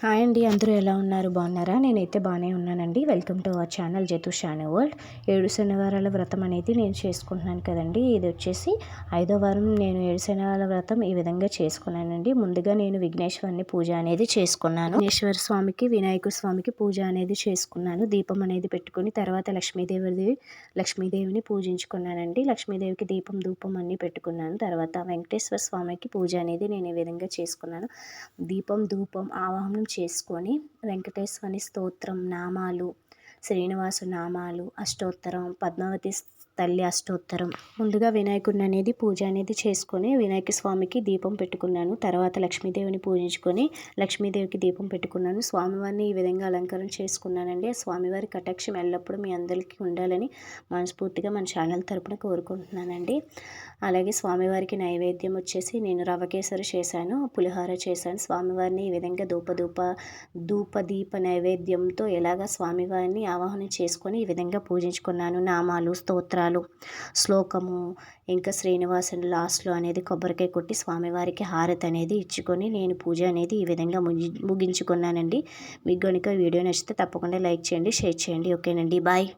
Hi అండి, అందరూ ఎలా ఉన్నారు? బాగున్నారా? నేనైతే బాగానే ఉన్నానండి. వెల్కమ్ టు అవర్ ఛానల్ జతుషాని వరల్డ్. 7 శనివారాల వ్రతం అనేది నేను చేసుకుంటున్నాను కదండి. ఇది వచ్చేసి 5వ వారం. నేను 7 శనివారాల వ్రతం ఈ విధంగా చేసుకున్నానండి. ముందుగా నేను విఘ్నేశ్వరుని పూజ అనేది చేసుకున్నాను. విఘ్నేశ్వర స్వామికి, వినాయక స్వామికి పూజ అనేది చేసుకున్నాను. దీపం అనేది పెట్టుకుని తర్వాత లక్ష్మీదేవిని పూజించుకున్నానండి. లక్ష్మీదేవికి దీపం ధూపం అన్నీ పెట్టుకున్నాను. తర్వాత వెంకటేశ్వర స్వామికి పూజ అనేది నేను ఈ విధంగా చేసుకున్నాను. దీపం ధూపం ఆవాహనం చేసుకొని వెంకటేశ్వరుని స్తోత్రం, నామాలు, శ్రీనివాసు నామాలు, అష్టోత్తరం, పద్మావతి తల్లి అష్టోత్తరం, ముందుగా వినాయకుడిని అనేది పూజ అనేది చేసుకొని వినాయక స్వామికి దీపం పెట్టుకున్నాను. తర్వాత లక్ష్మీదేవిని పూజించుకొని లక్ష్మీదేవికి దీపం పెట్టుకున్నాను. స్వామివారిని ఈ విధంగా అలంకరణ చేసుకున్నానండి. ఆ స్వామివారి కటాక్షం ఎల్లప్పుడూ మీ అందరికీ ఉండాలని మనస్ఫూర్తిగా మన ఛానల్ తరపున కోరుకుంటున్నానండి. అలాగే స్వామివారికి నైవేద్యం వచ్చేసి నేను రవ్వ కేసరి చేశాను, పులిహోర చేశాను. స్వామివారిని ఈ విధంగా దీప నైవేద్యంతో ఎలాగ స్వామివారిని ఆవాహన చేసుకొని ఈ విధంగా పూజించుకున్నాను. నామాలు, స్తోత్రాలు, శ్లోకము, ఇంకా శ్రీనివాసుని లాస్ట్లో అనేది కొబ్బరికాయ కొట్టి స్వామివారికి హారతి అనేది ఇచ్చుకొని నేను పూజ అనేది ఈ విధంగా ముగించుకున్నానండి. మీకు కనుక వీడియో నచ్చితే తప్పకుండా లైక్ చేయండి, షేర్ చేయండి. ఓకేనండి, బాయ్.